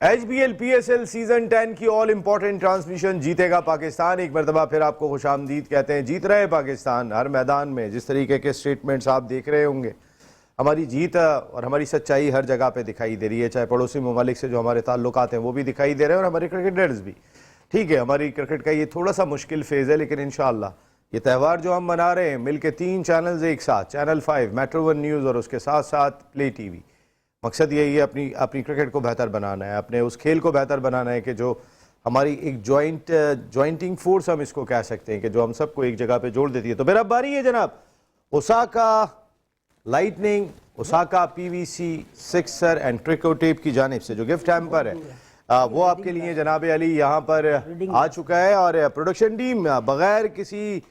HBL PSL season 10 की all important transmission जीतेगा पाकिस्तान। एक मरतबा फिर आपको खुशामदीद कहते हैं। जीत रहे पाकिस्तान हर मैदान में। जिस तरीके के स्टेटमेंट्स आप देख रहे होंगे, हमारी जीत और हमारी सच्चाई हर जगह पे दिखाई दे रही है। चाहे पड़ोसी ममालिक से जो हमारे ताल्लुकात हैं वो भी दिखाई दे रहे हैं और हमारे क्रिकेटर्स भी। ठीक है, हमारी क्रिकेट का ये थोड़ा सा मुश्किल फेज़ है, लेकिन इंशाअल्लाह ये त्यौहार जो हम मना रहे हैं मिल के 3 चैनल्स एक साथ, चैनल 5, मेट्रो 1 न्यूज़ और उसके साथ साथ प्ले TV, मकसद यही है अपनी क्रिकेट को बेहतर बनाना है, अपने उस खेल को बेहतर बनाना है कि जो हमारी एक जॉइंटिंग फोर्स हम इसको कह सकते हैं कि जो हम सबको एक जगह पे जोड़ देती है। तो मेरा बारी है जनाब, Osaka lightning, Osaka PVC sixer and Tricotape की जानिब से जो गिफ्ट हैम्पर है वो आपके लिए जनाब अली यहाँ पर आ चुका है। और प्रोडक्शन टीम बगैर किसी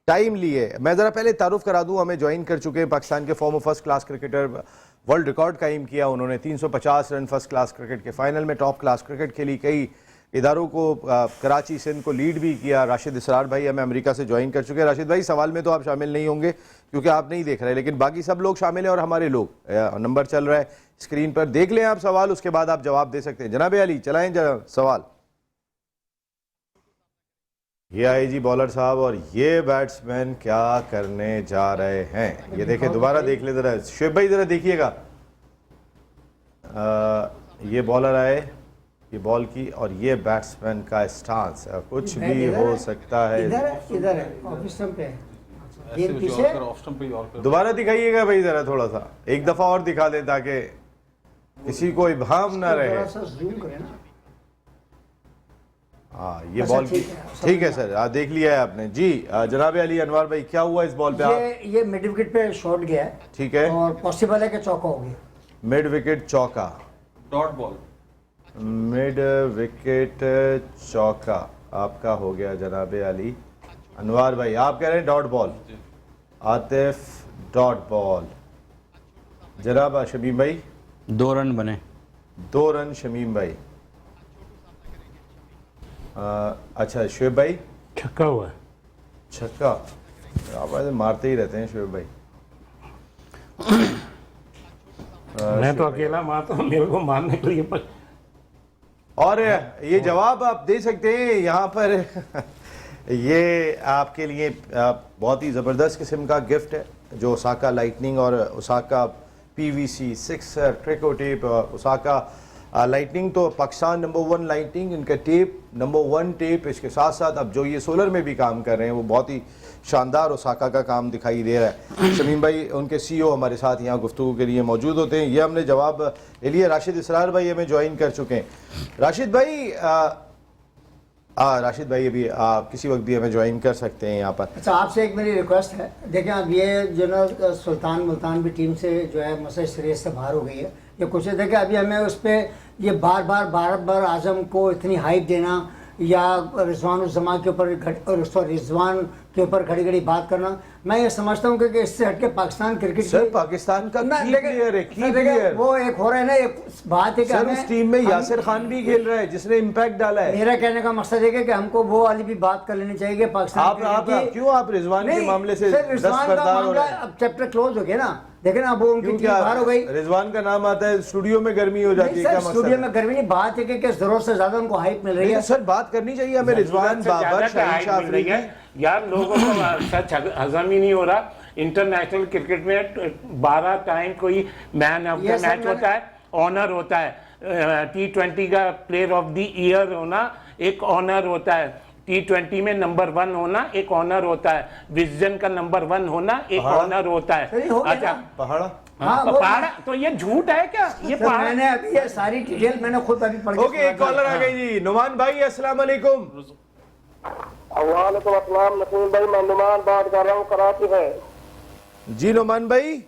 टाइम लिए, मैं ज़रा पहले तारुफ करा दूँ, हमें ज्वाइन कर चुके हैं पाकिस्तान के farmer first class cricketer, world record कायम किया उन्होंने। 350 रन फर्स्ट क्लास क्रिकेट के फाइनल में, टॉप क्लास क्रिकेट खेली, कई इदारों को कराची सिंध को लीड भी किया। राशिद इसरार भाई हमें अमेरिका से ज्वाइन कर चुके हैं। राशिद भाई, सवाल में तो आप शामिल नहीं होंगे क्योंकि आप नहीं देख रहे, लेकिन बाकी सब लोग शामिल हैं और हमारे लोग, नंबर चल रहा है स्क्रीन पर, देख लें आप सवाल, उसके बाद आप जवाब दे सकते हैं। जनाब अली चलाएं सवाल। ये आए जी बॉलर साहब और ये बैट्समैन क्या करने जा रहे हैं, ये देखें, दोबारा देख ले जरा शुएब भाई, जरा देखिएगा। ये बॉलर आए, ये बॉल की, और ये बैट्समैन का स्टांस, कुछ भी हो सकता है। इधर है ऑफ स्टंप पे, ये पीछे दोबारा दिखाइएगा भाई जरा, थोड़ा सा एक दफा और दिखा दें ताकि किसी को इब्हाम ना रहे। हाँ, ये बॉल की, ठीक है सर, देख लिया है आपने जी। जनाब अली अनवर भाई, क्या हुआ इस बॉल पे? ये मिड विकेट पे शॉट गया है, ठीक है, और पॉसिबल है कि चौका हो गया। मिड विकेट चौका, डॉट बॉल, मिड विकेट चौका आपका हो गया जनाब अली अनवर भाई। आप कह रहे हैं dot ball, Atif dot ball. जनाब शमीम भाई, 2 रन बने, 2 रन शमीम भाई। अच्छा शुएब भाई, छक्का हुआ है, छक्का। आप ऐसे मारते ही रहते हैं शुएब भाई। मैं तो अकेला मारता हूँ, मेरे को मारने के लिए पर... और ये जवाब आप दे सकते हैं यहाँ पर। ये आपके लिए बहुत ही ज़बरदस्त किस्म का गिफ्ट है जो ओसाका लाइटनिंग और Osaka PVC sixer Tricotape. Osaka lightning तो पाकिस्तान नंबर 1 लाइटनिंग, इनका टेप नंबर 1 टेप। इसके साथ साथ अब जो ये सोलर में भी काम कर रहे हैं वो बहुत ही शानदार ओसाका का काम दिखाई दे रहा है। शमीम भाई उनके CEO हमारे साथ यहाँ गुफ्तगू के लिए मौजूद होते हैं। ये हमने जवाब ले लिया। राशिद इसरार भाई हमें ज्वाइन कर चुके हैं। राशिद भाई, राशिद भाई अभी किसी वक्त भी हमें ज्वाइन कर सकते हैं यहाँ पर। अच्छा, आपसे एक मेरी रिक्वेस्ट है, देखें अब ये जो ना सुल्तान मुल्तान भी टीम से जो है मसला सीरीज से बाहर हो गई है। ये कुछ देखें अभी हमें उस पर ये बार बार आजम को इतनी हाइप देना या रिजवान उज़्ज़मा के ऊपर रिजवान के ऊपर घड़ी घड़ी बात करना, मैं ये समझता हूँ कि इससे हटके पाकिस्तान क्रिकेट सर पाकिस्तान का प्लेयर है, वो एक हो रहा है ना, एक बात है कि सर उस टीम में यासिर खान भी खेल रहा है जिसने इम्पैक्ट डाला है। मेरा कहने का मकसद है कि हमको वो वाली भी बात कर लेनी चाहिए कि पाकिस्तान क्यों आप रिजवान के मामले से रिजवान का मामला अब चैप्टर क्लोज हो गया ना। देखे ना, वो उनकी टीम बाहर हो गई, रिजवान का नाम आता है, स्टूडियो में गर्मी हो जाती है। स्टूडियो में गर्मी नहीं, बात है कि जरूरत से ज्यादा उनको हाइप मिल रही है। सर बात करनी चाहिए हमें। रिजवान बाबर, शहनशाह अफरीदी, यार लोगों को सच हजम ही नहीं हो रहा। इंटरनेशनल क्रिकेट में 12 टाइम कोई मैन ऑफ द मैच होता है, ऑनर होता है। T20 का प्लेयर ऑफ द ईयर होना एक ऑनर होता है, T20 में नंबर 1 होना एक ऑनर होता है, विजन का नंबर 1 होना एक ऑनर होता है। अच्छा, पहाड़ा, पहाड़ा तो ये झूठ है क्या? ये मैंने अभी ये सारी डिटेल मैंने खुद अभी पढ़ के। ओके, एक कॉलर आ गई जी। नुमान भाई अस्सलाम वालेकुम। वालेकुम अस्सलाम नसीम भाई, मैं नुमान बात कर रहा हूँ कराची से। जी नुमान भाई,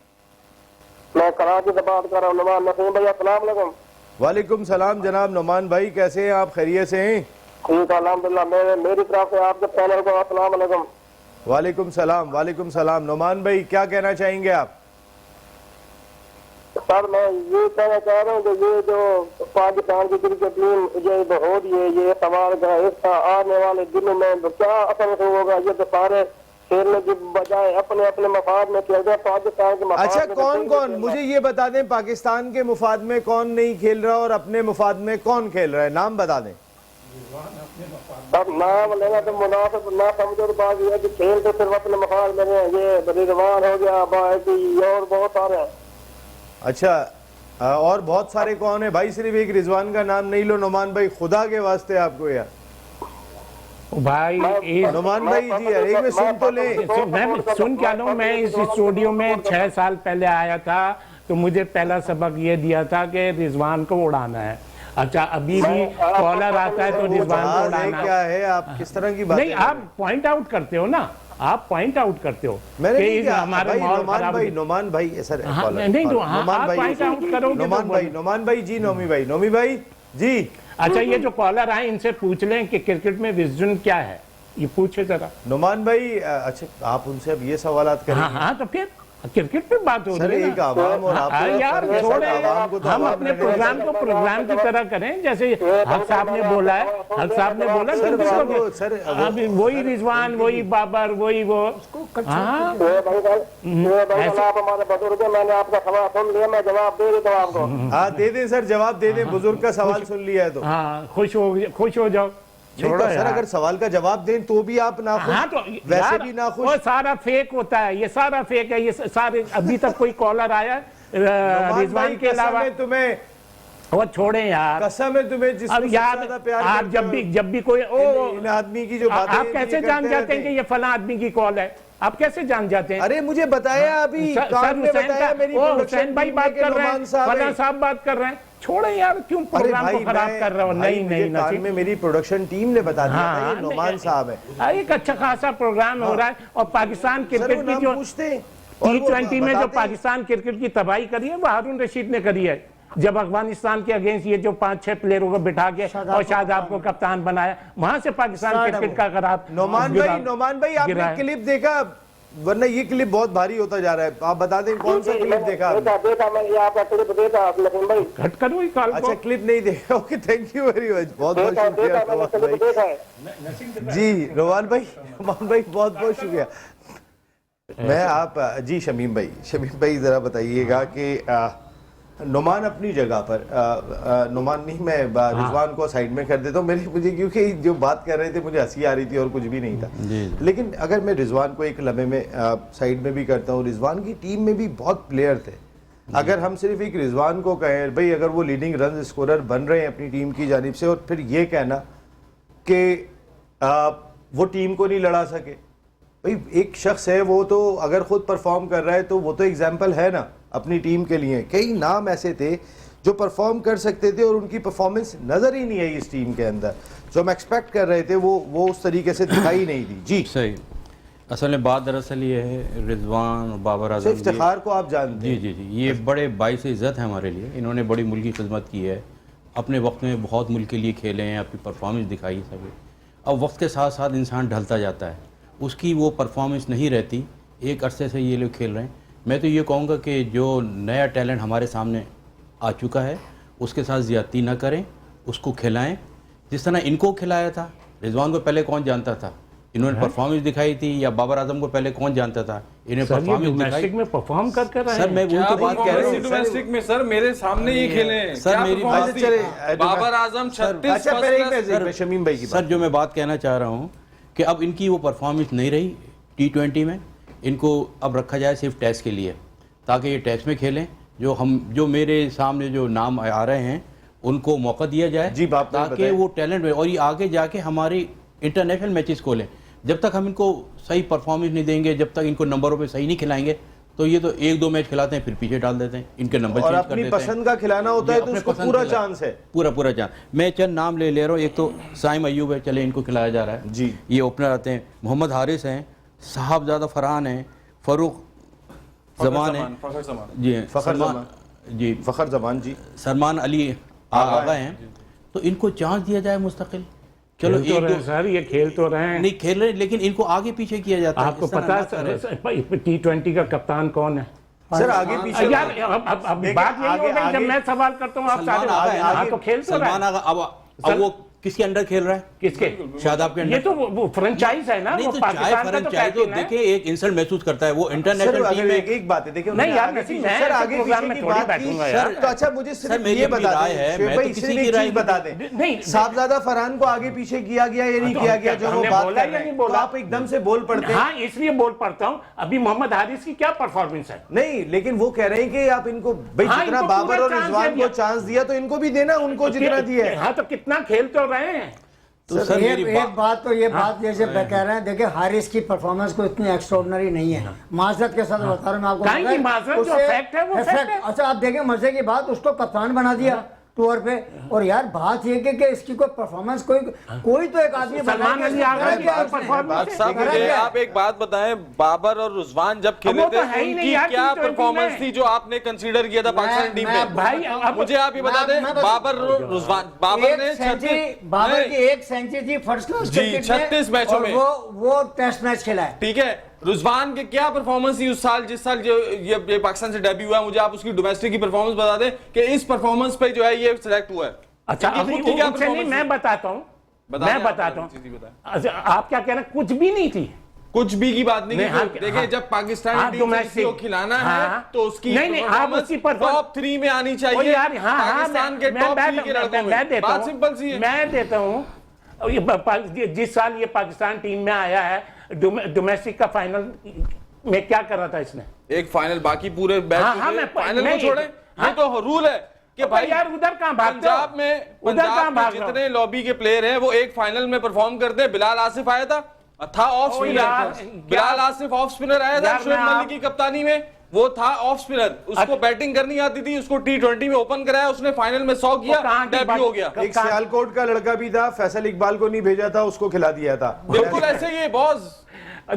मैं कराची से बात कर रहा हूँ। नुमान नसीम भाई अस्सलाम वालेकुम। वालेकुम सलाम जनाब नुमान भाई, कैसे हैं आप? खैरियत से हैं? ठीक है अल्हम्दुलिल्लाह। मेरी तरफ से आपके चैनल को अस्सलाम वालेकुम। वालेकुम सलाम, वालेकुम सलाम। नुमान भाई क्या कहना चाहेंगे आप? सर मैं ये कहना चाह रहा हूँ कि ये जो पाकिस्तान की क्रिकेट टीम ये बहुत ये सवाल का इसका आने वाले दिनों में क्या असर होगा, ये तो सारे खेलने की बजाय अपने अपने मफाद में खेल रहे हैं। पाकिस्तान के मफाद अच्छा में तो कौन कोई कौन नहीं मुझे ये बता दें, पाकिस्तान के मुफाद में कौन नहीं खेल रहा और अपने मुफाद में कौन खेल रहा है, नाम बता दें। अब नाम लेना तो मुनासिब ना समझो, तो बात ये है कि खेल तो सिर्फ अपने मफाद में हैं। ये रिजवान हो गया, बाकी और बहुत सारे हैं। अच्छा और बहुत सारे कौन है भाई, सिर्फ एक रिजवान का नाम नहीं लो नुमान भाई, खुदा के वास्ते आपको यार। भाई नुमान भाई जी यार एक में सुन तो ले। मैं सुन क्या लूं, मैं इस स्टूडियो में 6 साल पहले आया था तो मुझे पहला सबक ये दिया था कि रिजवान को उड़ाना है। अच्छा अभी भी कॉलर आता है तो रिजवान को जहाज है उड़ाना क्या है, आप किस तरह की बात नहीं, आप पॉइंट आउट करते हो ना, आप पॉइंट आउट करते हो मैंने कि नहीं इस किया। हमारे भाई माहौल नुमान खराब भाई, हो- नुमान भाई सर हाँ, कॉलर, नहीं तो नुमान आप भाई, पॉइंट आउट करोगे तो नुमान भाई जी, नोमी भाई अच्छा ये जो कॉलर आए इनसे पूछ लें कि क्रिकेट में विजन क्या है, ये पूछे जरा। नुमान भाई अच्छा आप उनसे अब ये सवाल करें। हाँ तो फिर क्रिकेट पे बात हो सर रही है एक ना। आवाम और आप हाँ, यार सर, छोड़े, आवाम को तो हम आवाम अपने रहने प्रोग्राम को प्रोग्राम की तरह करें, जैसे हक साहब ने बोला है, हक साहब ने बोला सर, कि सर, अभी वही रिजवान, वही बाबर, वही वो। हाँ ये भाई आप हमारे बुजुर्ग हैं, मैंने आपका सवाल सुन लिया, मैं जवाब दे देता हूँ आपको। हाँ दे दें सर, जवाब दे दें, बुजुर्ग का सवाल सुन लिया है तो। हाँ खुश हो जाओ। नहीं तो सर अगर सवाल का जवाब दें तो भी आप नाखुश, हाँ तो वैसे यार, भी नाखुश। वो सारा फेक होता है, ये सारा फेक है, ये सारे अभी तक कोई कॉलर आया रिजवान के अलावा तुम्हें वो छोड़े यार, कसम है तुम्हें जिसको अब सबसे यार ज्यादा प्यार आप करते हो, जब भी कोई इन आदमी की जो बातें आप कैसे जान जाते हैं कि ये फला आदमी की कॉल है, आप कैसे जान जाते हैं? अरे मुझे बताया अभी सर कान में हुसैन बताया, मेरी हुसैन प्रोडक्शन भाई टीम बात के कर रहे हैं, नुमान साहब फला हैं। साहब बात कर रहे हैं, छोड़े यार क्यों अरे प्रोग्राम भाई को खराब कर रहे हो? नहीं नहीं कान नसीब, में मेरी प्रोडक्शन टीम ने बता दिया था, हाँ, ये नुमान साहब है। एक अच्छा खासा प्रोग्राम हो रहा है और पाकिस्तान सर वो क्रिकेट की नाम जो पूछते हैं और वो T20 में जो बताते हैं। पाकिस्तान क्रिकेट की तबाही करी है वो हारून रशीद ने करी है, जब अफगानिस्तान के अगेंस्ट ये जो 5-6 प्लेयरों को बिठा के और शादाब को कप्तान बनाया, वहां से पाकिस्तान क्रिकेट का खराब। नोमान भाई गिरा है। आपने क्लिप देखा, वरना ये क्लिप बहुत भारी होता जा रहा है, आप बता दें कौन सा क्लिप देखा आपने? देखा मैं, ये आपका क्लिप देखा लखन भाई। घट करो ही कॉल अच्छा को। क्लिप नहीं देखा, okay thank you very much, बहुत बहुत देखा शुक्रिया मैंने नवाज क्लिप भाई देखा है। जी। नवाज भाई बहुत बहुत शुक्रिया। मैं आप जी शमीम भाई जरा बताइएगा कि नुमान अपनी जगह पर, नुमान नहीं मैं रिजवान को साइड में कर देता हूँ, मुझे क्योंकि जो बात कर रहे थे मुझे हंसी आ रही थी और कुछ भी नहीं था, लेकिन अगर मैं रिजवान को एक लम्हे में साइड में भी करता हूँ, रिजवान की टीम में भी बहुत प्लेयर थे। अगर हम सिर्फ एक रिजवान को कहें भाई अगर वो लीडिंग रन स्कोरर बन रहे हैं अपनी टीम की जानिब से, और फिर ये कहना कि वो टीम को नहीं लड़ा सके, भाई एक शख्स है वो तो अगर खुद परफॉर्म कर रहा है तो वो तो एग्जाम्पल है ना अपनी टीम के लिए। कई नाम ऐसे थे जो परफॉर्म कर सकते थे और उनकी परफॉर्मेंस नज़र ही नहीं आई इस टीम के अंदर, जो हम एक्सपेक्ट कर रहे थे वो उस तरीके से दिखाई नहीं दी। जी सही, असल में बात दरअसल ये है, रिजवान और बाबर आजम इफ्तिखार को आप जानते हैं। जी, ये बड़े बाइस इज़्ज़त है हमारे लिए, इन्होंने बड़ी मुल्की खिदमत की है, अपने वक्त में बहुत मुल्क के लिए खेले हैं, अपनी परफॉर्मेंस दिखाई सभी। अब वक्त के साथ साथ इंसान ढलता जाता है, उसकी वो परफॉर्मेंस नहीं रहती। एक अरसे से ये लोग खेल रहे हैं, मैं तो ये कहूँगा कि जो नया टैलेंट हमारे सामने आ चुका है उसके साथ ज़्यादती ना करें, उसको खिलाएं जिस तरह इनको खिलाया था। रिजवान को पहले कौन जानता था, इन्होंने परफॉर्मेंस दिखाई थी, या बाबर आजम को पहले कौन जानता था, इन्हें परफॉर्मेंस दिखाई में परफॉर्म कर रहे सर, मैं वो तो बात कह रहा हूँ डोमेस्टिक में सर मेरे सामने ही खेले हैं। सर, क्या मेरी performance बात थी? चले, बाबर आजम 36 अच्छा first पहले class- मैं शमीम भाई की सर जो मैं बात कहना चाह रहा हूँ कि अब इनकी वो परफॉर्मेंस नहीं रही T20 में, इनको अब रखा जाए सिर्फ टेस्ट के लिए ताकि ये टेस्ट में खेलें। जो मेरे सामने जो नाम आ रहे हैं उनको मौका दिया जाए जी, बाप ने ताकि बताया। वो टैलेंट में और ये आगे जाके हमारी इंटरनेशनल मैचेस खोलें। जब तक हम इनको सही परफॉर्मेंस नहीं देंगे, जब तक इनको नंबरों पे सही नहीं खिलाएंगे, तो ये तो 1-2 मैच खिलाते हैं फिर पीछे डाल देते हैं, इनके नंबर और चेंज कर अपनी देते हैं। पसंद का खिलाना होता है तो अपने उसको पसंद पूरा खिला- चांस है। पूरा चांस। मैं चंद नाम ले रहा हूँ, एक तो साइम अयूब है, चले इनको खिलाया जा रहा है जी। ये ओपनर आते हैं, मोहम्मद हारिस हैं, साहबजादा फरहान हैं, फ़रूक जमान है फखर जमान। जी, फखर जी, फखर जमान जी, सलमान अली आगा हैं, तो इनको चांस दिया जाए मुस्तकिल। चलो खेल तो एक रहे दो हैं सर, ये खेल तो रहे हैं। नहीं खेल रहे, लेकिन इनको आगे पीछे किया जाता है। आपको इस तरह पता ना है करें। सर T20 का कप्तान कौन है? सर आगे पीछे यार अब देखिए, बात यही हो आगे- गई, जब आगे- मैं सवाल करता हूँ आप सलमान सारे आगा है ना, हाँ तो खेल तो रहे सलमान हैं। आगा अब वो किसके अंडर खेल रहा है? किसके? शादाब के ये अंडर। तो वो फ्रेंचाइज है ना, नहीं वो तो चाहे पाकिस्तान का तो फ्रेंचाइज तो कैप्टन है। देखिए एक इंसल्ट महसूस करता है वो सर इंटरनेशनल टीम अगर में। एक बात है देखिए नहीं यार, आगे नसीम, पीछे मैं सर तो आगे प्रोग्राम पीछे में की थोड़ी बात की बैठूंगा सर यार। तो अच्छा मुझे सर, सिर्फ मेरी ये अपनी बता राय दें है, शोएब मैं भाई तो इसी किसी ने की एक राय चीज बता दें नहीं, साहबजादा फरहान को आगे पीछे किया गया या नहीं तो किया गया जो वो हमने बात बोला कर या रहे नहीं हैं, बोला? तो आप एकदम से बोल पड़ते हैं। हाँ, इसलिए बोल पड़ता हूँ। अभी मोहम्मद हारिस की क्या परफॉर्मेंस है? नहीं लेकिन वो कह रहे हैं कि आप इनको भाई हाँ, जितना इनको बाबर पूरा और चांस रिजवान दिया। को चांस दिया तो इनको भी देना उनको जितना दिया है। हाँ, तो कितना खेल तो रहे हैं। तो सर मेरी एक बात तो ये बात जैसे कह रहे हैं, देखिए हारिस की परफॉर्मेंस को इतनी एक्स्ट्रॉर्डिनरी नहीं है, माजरत के साथ बता रहा हूं मैं आपको। काहे की माजरत? जो उसे- फैक्ट है वो फैक्ट है। अच्छा आप देखें मजे की बात, उसको कप्तान बना दिया टूर पे। और यार बात ये कि इसकी कोई परफॉर्मेंस कोई तो एक आदमी सलमान अली आगा की परफॉर्मेंस है। साहब मुझे आप एक बात बताएं, बाबर और रुजवान जब खेले वो तो थे है ही नहीं उनकी यार, क्या T20 परफॉर्मेंस में। थी जो आपने कंसीडर किया था पाकिस्तान टीम में? भाई, अब मुझे आप ये बता दें, बाबर और रुजवान, बाबर ने 36 बाबर की एक सेंचुरी थी फर्स्ट क्लास जी, 36 मैचों में। वो टेस्ट मैच खेला है। ठीक है, रुजवान के क्या परफॉर्मेंस थी उस साल जिस साल जो ये पाकिस्तान से डेब्यू हुआ? मुझे आप उसकी डोमेस्टिक की परफॉर्मेंस बता दें कि इस परफॉर्मेंस पे जो है ये सिलेक्ट हुआ है। अच्छा, इनकी अभी खुद की क्या उनसे नहीं, performance मैं थी? बताता हूँ, बताएं मैं आप, बताता हूँ। जी, बताएं। अच्छा, आप क्या कह रहे हैं? कुछ भी नहीं थी। कुछ भी की बात नहीं नहीं, की। हाँ, देखिए हाँ, जब पाकिस्तानी हाँ, टीम से domestic, किसी को खिलाना हाँ, है तो उसकी नहीं, नहीं, आप उसकी performance- टॉप 3 में आनी ओ चाहिए। यार, हाँ, हाँ, पाकिस्तान के टॉप 3 के लड़कों में मैं देता बात हूँ, सिंपल सी है। मैं देता हूँ। जिस साल ये पाकिस्तान टीम में आया है, डोमेस्टिक का फाइनल में क्या कर रहा था इसने? एक फाइनल, बाकी पूरे हाँ, हाँ, मैं- फाइनल नहीं, को छोड़े। हाँ। ये तो रूल है कि तो भाई यार उधर कहाँ भागते हो? पंजाब में उधर कहाँ पंजाब में भाग रहे हो? जितने लॉबी के प्लेयर हैं वो एक फाइनल में परफॉर्म करते हैं। बिलाल आसिफ आया था ऑफ ओ यार, spinner. Bilal Asif off spinner आया था यार, शोएब मैं मलिक की कप्तानी में, वो था ऑफ स्पिनर। उसको बैटिंग करनी आती थी, उसको T20 में ओपन कराया, उसने फाइनल में 100 किया, कहाँ की डेब्यू बात- हो गया। एक सियालकोट का लड़का भी था, फैसल इकबाल को नहीं भेजा था, उसको खिला दिया था। बिल्कुल ऐसे ही है बॉस।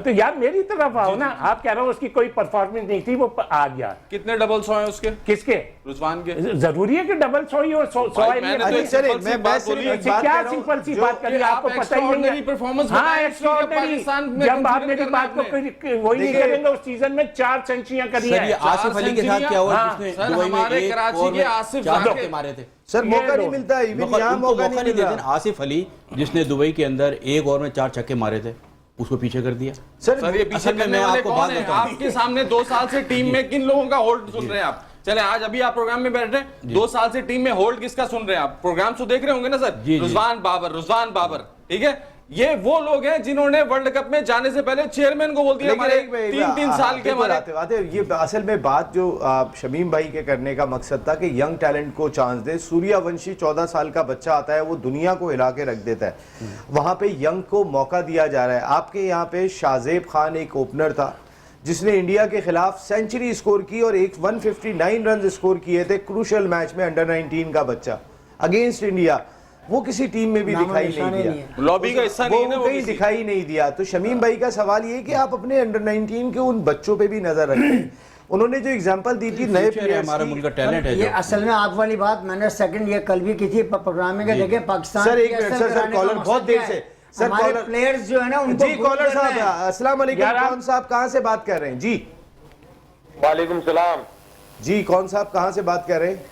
तो यार मेरी तरफ आओ ना। आप कह रहे हो उसकी कोई परफॉर्मेंस नहीं थी, वो आ गया। कितने डबल 100 हैं उसके? किसके? रुजवान के। जरूरी है कि डबल 100 ही हो? 100 भाई, मैंने तो अरे एक चले, सिंपल सी मैं बात सिर्फ बोली। एक बात क्या कह रहा हूं, सिंपल सी जो बात करी, कि आपको आप पता ही नहीं extraordinary है। performance हाँ, बताएं, extraordinary। पाकिस्तान में जब आप consider मेरी करना बात को आपने। वही नहीं देखिए- करेंगे, उस सीजन में 4 सेंचुरियां करी सर ये है। आसिफ अली के साथ क्या हुआ हाँ, जिसने सर, दुबई में हमारे एक कराची ओवर के में आसिफ 4 जाके- छक्के मारे थे। सर ये मौका नहीं दो। मिलता, इवन मगर यहाँ उनको मौका मौका नहीं नहीं मिल देते। रहा। आसिफ अली जिसने दुबई के अंदर एक ओवर में 4 छक्के मारे थे, उसको पीछे कर दिया। सर ये पीछे असल में करने मैं वाले आपको कौन बात हैं? बताऊं। आपके सामने 2 साल से टीम में किन लोगों का होल्ड सुन रहे हैं आप? चले आज अभी आप प्रोग्राम में बैठ रहे हैं, 2 साल से टीम में होल्ड किसका सुन रहे हैं आप? प्रोग्राम तो देख रहे होंगे ना सर? जी, जी। रुजवान बाबर, ठीक है। ये वो लोग हैं जिन्होंने वर्ल्ड कप में जाने से पहले चेयरमैन को बोल दिया लेकिन हमारे एक भाई- 3 साल के हमारे। आते ये असल में बात जो शमीम भाई के करने का मकसद था कि यंग टैलेंट को चांस दे। सूर्यवंशी 14 साल का बच्चा आता है, वो दुनिया को हिला के रख देता है। वहां पे यंग को मौका दिया जा रहा है। आपके यहाँ पे शाहजेब खान एक ओपनर था जिसने इंडिया के खिलाफ सेंचुरी स्कोर की और एक 159 रन स्कोर किए थे क्रूशल मैच में, अंडर 19 का बच्चा अगेंस्ट इंडिया। वो किसी टीम में भी नामो दिखाई निशान नहीं ही दिया, लॉबी का हिस्सा नहीं है ना वो वो कहीं किसी। दिखाई नहीं दिया। तो शमीम भाई का सवाल ये कि आप अपने अंडर 19 के उन बच्चों पे भी नजर रखें। उन्होंने जो एग्जांपल दी थी नए फ्यूचर है, प्लेयर्स हमारा की। मुल्क का टैलेंट है ये जो। असल में आप वाली बात मैंने सेकंड ये कल भी की थी प्रोग्राम में, देखिए पाकिस्तान सर, की एक मिनट, असल सर, कराने का कॉलर मकसद बहुत देर क्या है? से। सर, हमारे कॉलर- प्लेयर्स जो है ना उनको जी ग्रुप कॉलर करना है। साहब, अस्सलाम वालेकुम। यार आप- कौन साहब कहाँ से बात कर रहे हैं? जी वालेकुम सलाम जी, कौन साहब कहाँ से बात कर रहे हैं?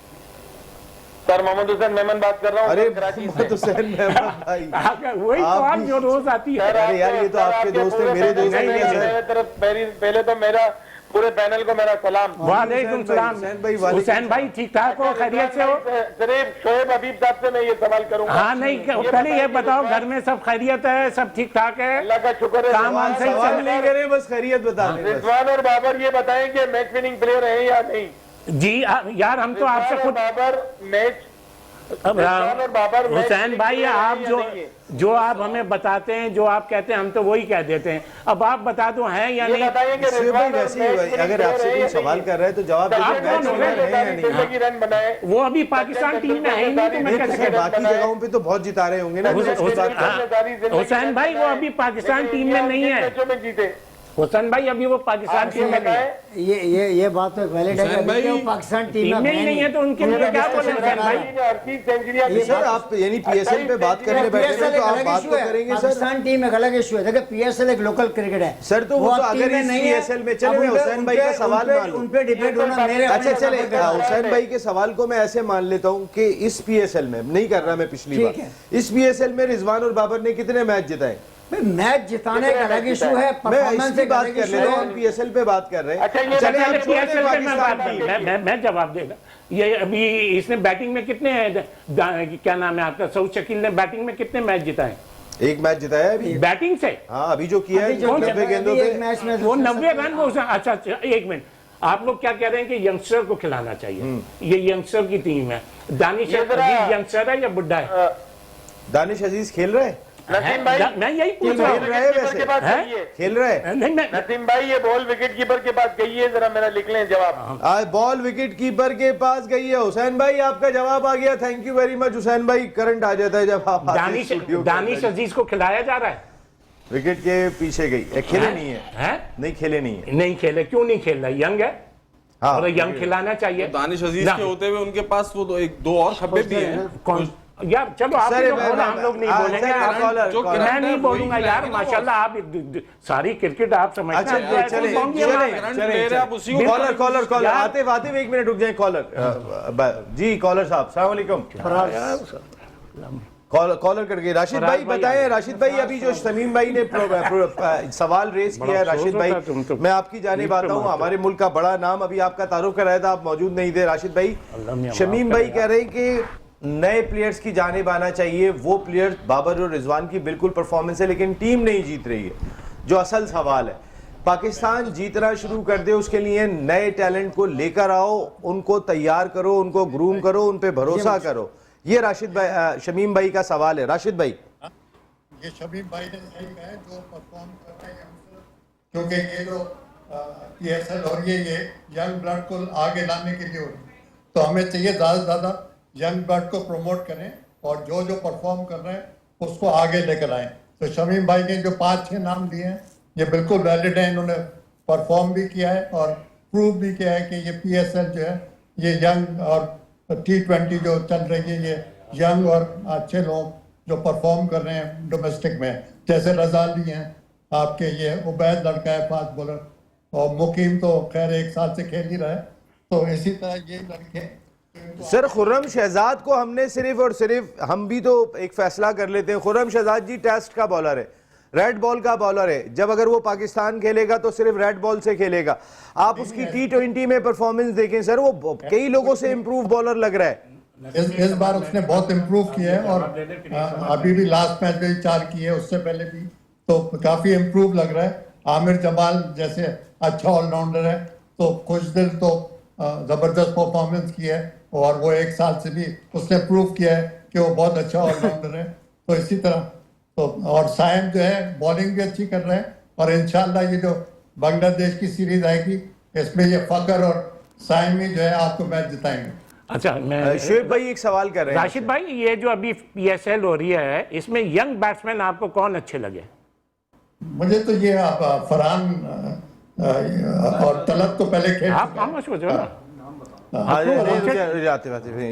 सर, मोहम्मद हुसैन मेमन बात कर रहा हूँ अरे कराची से। मोहम्मद हुसैन मेहमान भाई, वही तो आप आप भी- जो रोज आती है। सर, अरे यार, ये तो सर, आपके दोस्त हैं, पूरे मेरे दोस्त पैनल नहीं में हैं, सर। मेरे तरफ पहले तो मेरा पूरे पैनल को मेरा सलाम। वालेकुम सलाम। हुसैन भाई, वालेकुम हुसैन भाई ठीक ठाक हो, खैरियत से हो? सिर्फ शोएब हबीब साहब से मैं ये सवाल करूंगा। हाँ नहीं, पहले ये बताओ घर में सब खैरियत है, सब ठीक ठाक है? अल्लाह का शुक्र है। काम वाम सही सवाल चल नहीं करे, बस खैरियत बता दें बस। रिजवान और बाबर ये बताएं कि मैच विनिंग प्लेयर हैं या नहीं? जी यार हम तो आपसे रिजवान और खुद बाबर मैच रिजवान और बाबर मैच हुसैन विनिंग भाई प्लेयर आप हैं या जो नहीं है? जो आप हमें बताते हैं, जो आप कहते हैं हम तो वही कह देते हैं। अब आप बता दो हैं या ये नहीं? बताएं कि शोएब भाई रिजवान और वैसे मैच ही विनिंग अगर प्लेयर आपसे हैं कोई या सवाल नहीं? कर रहे हैं तो जवाब आप दीजिए। कौन मैच हो? विनर है या नहीं? पहले की रन बनाए। वो अभी पाकिस्तान टीम में है ही नहीं, तो मैं कैसे सर, कहता बाकी जगहों पे तो बहुत जिता रहे होंगे ना। हुसैन- उसके बाद- हाँ, हुसैन भाई वो अभी पाकिस्तान टीम में नहीं है। मैचों में जीते। हुसैन भाई अभी वो पाकिस्तान टीम में नहीं है। ये बात तो वैलिड है कि हुसैन अभी भाई वो पाकिस्तान टीम टीम में ही नहीं है तो उनके लिए क्या बोले हुसैन भाई? 38 सेंचुरियां ये सर आप यानी पीएसएल पे बात करने बैठे हैं तो आप बात तो करेंगे सर। पाकिस्तान टीम एक अलग इशू है। देखिए पीएसएल एक लोकल क्रिकेट है सर, तो वो तो अब टीम अगर में इस नहीं है। PSL में चले, अब मैं उन पे- हुसैन भाई का सवाल मान लूं। उन पे डिबेट होना मेरे अच्छा अपने चले, लेवल पे है। हुसैन भाई के सवाल को मैं ऐसे मान लेता हूं कि इस पीएसएल में नहीं कर रहा मैं पिछली ठीक बार, है। इस पीएसएल में रिजवान और बाबर ने कितने मैच जिताए? भाई, मैच जिताने का अलग इशू है, मैं परफॉर्मेंस इसकी एक बात अलग कर इशू ले रहे हैं, है। हम पीएसएल पे बात कर रहे हैं। अच्छा, ये चले, पहले हम छोड़ते हैं PSL पे मैं बात पाकिस्तान नहीं, की। मैं जवाब देगा। ये अभी इसने बैटिंग में कितने क्या नाम है आपका, सऊद शकील ने बैटिंग में कितने मैच जिताए? एक मैच जिताया है अभी। बैटिंग से हाँ अभी जो किया है अभी जो 90 गेंदों अभी एक पे। मैच में वो 90 रन वो अच्छा अच्छा, एक मिनट, आप लोग क्या कह रहे हैं कि यंगस्टर को खिलाना चाहिए? ये यंगस्टर की टीम है। दानिश अजीज यंगस्टर है या बुड्ढा है? दानिश अजीज खेल रहे हैं, नसीम भाई, मैं यही पूछ रहा खेल हूँ। रहे हैं विकेट के पास वैसे, गई है। खेल रहे हैं। नहीं मैं नसीम भाई, ये बॉल विकेट कीपर के पास गई है, जरा मेरा लिख लें जवाब। आज बॉल विकेट कीपर के पास गई है। हुसैन भाई आपका जवाब आ गया, thank you very much. Hussain भाई करंट आ जाता है जब आप आते हैं दानिश स्टूडियो के दानिश अंदर। अजीज को खिलाया जा रहा है? विकेट के पीछे गई, खेले नहीं है, हैं? नहीं खेले नहीं है। नहीं खेले, क्यों नहीं खेल रहा? यंग है हाँ और यंग खिलाना चाहिए। दानिश अजीज ना। के होते हुए उनके पास वो तो एक दो और खब्बे भी हैं। कौन यार, चलो आप सर, ही लोग मैं- बोलो, हम लोग नहीं हाँ, बोलेंगे। सर, आप- कॉलर- जो कॉलर- मैं करंट नहीं है, बोलूंगा वही यार, खिलाएंगे ना माशाल्लाह आप सारी क्रिकेट आप समझते अच्छा हैं। चले ऐसे चले कौन चले किया है? करंट चले प्लेयर है, आप उसी को कॉलर कॉलर कॉलर कॉलर यार। आते आते एक मिनट रुक जाए। कॉलर जी, कॉलर साहब सलाम वालेकुम। कॉलर कट गई। राशिद भाई बताएं, राशिद भाई अभी जो शमीम भाई ने सवाल रेस किया है, राशिद भाई मैं आपकी जानिब आता हूं, हमारे मुल्क का बड़ा नाम, अभी आपका तारुफ कराया था, आप मौजूद नहीं थे। राशिद भाई, शमीम भाई कह रहे हैं कि नए प्लेयर्स की जानिब आना चाहिए, वो प्लेयर्स बाबर और रिजवान की बिल्कुल परफॉर्मेंस है लेकिन टीम नहीं जीत रही है, जो असल सवाल है। पाकिस्तान जीतना शुरू कर दे, उसके लिए नए टैलेंट को लेकर आओ, उनको तैयार करो, उनको ग्रूम करो, उन पे भरोसा करो। ये राशिद भाई, शमीम भाई का सवाल है। राशिद भाई, ये शमीम भाई ने सही कहा है, जो परफॉर्म कर रहे हैं क्योंकि ये जो पीएसएल और ये यंग ब्लड को आगे लाने के लिए हो रही है, तो हमें चाहिए ज़्यादा से ज़्यादा यंग ब्लड को प्रमोट करें और जो जो परफॉर्म कर रहे हैं उसको आगे लेकर आएं। तो शमीम भाई ने जो 5-6 नाम दिए हैं ये बिल्कुल वैलिड है, इन्होंने परफॉर्म भी किया है और प्रूव भी किया है कि ये पीएसएल जो है ये यंग और T20 जो चल रही है ये यंग और अच्छे लोग जो परफॉर्म कर रहे हैं डोमेस्टिक में, जैसे रजाली हैं आपके, ये उबैद लड़का है फास्ट बॉलर, और मुकीम तो खैर 1 साल से खेल ही रहा है, तो इसी तरह ये लड़के। सर खुर्रम शहजाद को हमने सिर्फ और सिर्फ, हम भी तो एक फैसला कर लेते हैं, खुर्रम शहजाद जी टेस्ट का बॉलर है, रेड बॉल का बॉलर है, जब अगर वो पाकिस्तान खेलेगा तो सिर्फ रेड बॉल से खेलेगा। आप उसकी T20 में परफॉर्मेंस देखें सर, वो कई लोगों से इंप्रूव बॉलर लग रहा है। इस बार उसने बहुत इम्प्रूव किया है और अभी भी लास्ट मैच में 4 किए, उससे पहले भी तो काफी इम्प्रूव लग रहा है। आमिर जमाल जैसे अच्छा ऑलराउंडर है, तो कुछ दिन तो जबरदस्त परफॉर्मेंस की है और वो 1 साल से भी उसने प्रूव किया है कि वो बहुत अच्छा ऑलराउंडर है। तो इसी तरह तो, और साइम जो है बॉलिंग भी अच्छी कर रहे हैं और इंशाल्लाह ये जो बांग्लादेश की सीरीज आएगी इसमें ये फकर और साइम ही जो है आपको मैच जिताएंगे। अच्छा, मैं शुएब भाई एक सवाल कर रहे हैं। राशिद भाई, ये जो अभी पीएसएल हो रही है इसमें यंग बैट्समैन आपको कौन अच्छे लगे? मुझे तो ये फरहान और तलब तो पहले खेल आप चुके हैं। खामोश हो जाओ ना। हाँ,